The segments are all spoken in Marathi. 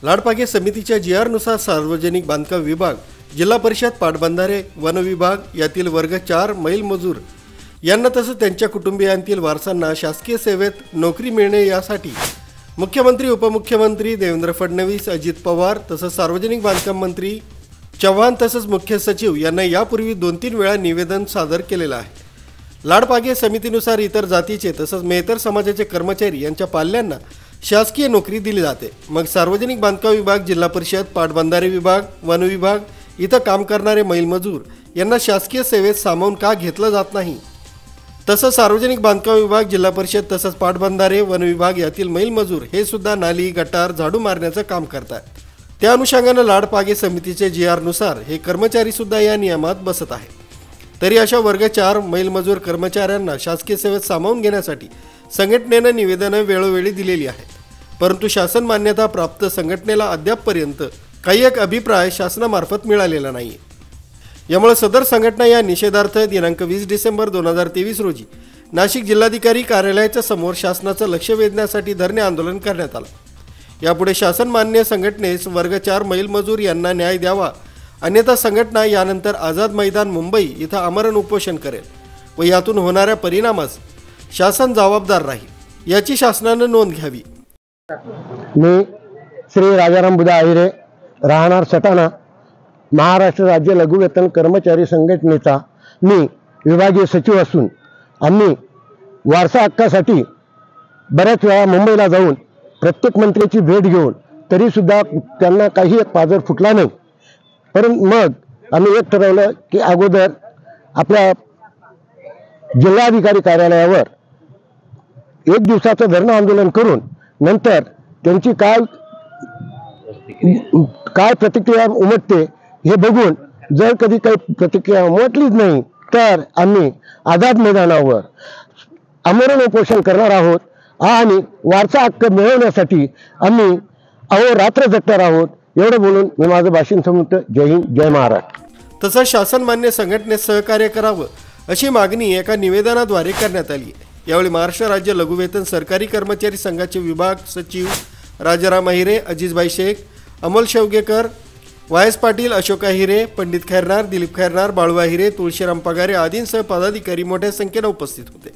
लाडपागे समितीच्या GR नुसार सार्वजनिक बांधकाम विभाग, जिल्हा परिषद पाटबंधारे, वन विभाग यातील वर्ग 4 मैल मजूर यांना तसंच त्यांच्या कुटुंबियांतील वारसांना शासकीय सेवेत नोकरी मिळणे यासाठी मुख्यमंत्री, उपमुख्यमंत्री देवेंद्र फडणवीस, अजित पवार तसंच सार्वजनिक बांधकाम मंत्री चव्हाण तसंच मुख्य सचिव यांना यापूर्वी 2-3 वेळा निवेदन सादर केलेलं आहे। लाडपागे समितीनुसार इतर जातीचे तसंच मेहतर समाजाचे कर्मचारी यांच्या पाल्यांना शासकीय नोकरी दिली जाते। मग सार्वजनिक बांधकाम विभाग, जिल्हा परिषद, पाटबंधारे विभाग, वन विभाग इथं काम करणारे मैल मजूर यांना शासकीय सेवेत सामावून का घेतलं जात नाही? तसंच सार्वजनिक बांधकाम विभाग, जिल्हा परिषद तसंच पाटबंधारे, वन विभाग यातील मैल मजूर हे सुद्धा नाली, गटार, झाडू मारण्याचं काम करतात। त्या अनुषंगाने लाडपागे समितीचे GR नुसार हे कर्मचारी सुद्धा या नियमात बसत आहे। तरी अशा वर्ग 4 मैल मजूर कर्मचाऱ्यांना शासकीय सेवेत सामावून घेण्यासाठी संघटनेने निवेदनं वेळोवेळी दिलेली आहेत, परंतु शासन मान्यता प्राप्त संघटनेला अद्यापपर्यंत काही एक अभिप्राय शासनामार्फत मिळालेला नाही। यामुळे सदर संघटना या निषेधार्थ दिनांक 20 डिसेंबर 2023 रोजी नाशिक जिल्हाधिकारी कार्यालयाच्या समोर शासनाचं लक्ष वेधण्यासाठी धरणे आंदोलन करण्यात आलं। यापुढे शासन मान्य संघटनेस वर्ग 4 मैल मजूर यांना न्याय द्यावा, अन्यथा संघटना यानंतर आझाद मैदान मुंबई इथं आमरण उपोषण करेल व यातून होणाऱ्या परिणामास शासन जबाबदार राहील याची शासनानं नोंद घ्यावी। मी श्री राजाराम बुधा आहिरे, राहणार सटाणा, महाराष्ट्र राज्य लघु वेतन कर्मचारी संघटनेचा मी विभागीय सचिव असून आम्ही वारसा हक्कासाठी बऱ्याच वेळा मुंबईला जाऊन प्रत्येक मंत्र्याची भेट घेऊन तरी सुद्धा त्यांना काही एक पाजर फुटला नाही। परंतु मग आम्ही एक ठरवलं की अगोदर आपल्या जिल्हाधिकारी कार्यालयावर 1 दिवसाचं धरणं आंदोलन करून नंतर त्यांची काय प्रतिक्रिया उमटते हे बघून जर कधी काही प्रतिक्रिया उमटलीच नाही तर आम्ही आझाद मैदानावर आमरण उपोषण करणार आहोत आणि वारसा हक्क मिळवण्यासाठी आम्ही अहोरात्र झटणार आहोत। एवढं बोलून मी माझं भाषण संपवतो। जय हिंद, जय महाराष्ट्र। तसंच शासन मान्य संघटनेत सहकार्य करावं अशी मागणी एका निवेदनाद्वारे करण्यात आली आहे। यावेळी महाराष्ट्र राज्य लघु वेतन सरकारी कर्मचारी संघाचे विभाग सचिव राजाराम अहिरे, अजीजभाई शेख, अमोल शेवगेकर, वायस पाटील, अशोक अहिरे, पंडित खैरनार, दिलीप खैरनार, बाळू अहिरे, तुळशीराम पगारे आदींसह पदाधिकारी मोठ्या संख्येने उपस्थित होते।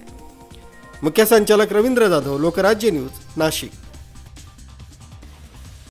मुख्य संचालक रवींद्र जाधव, लोकराज्य न्यूज, नाशिक।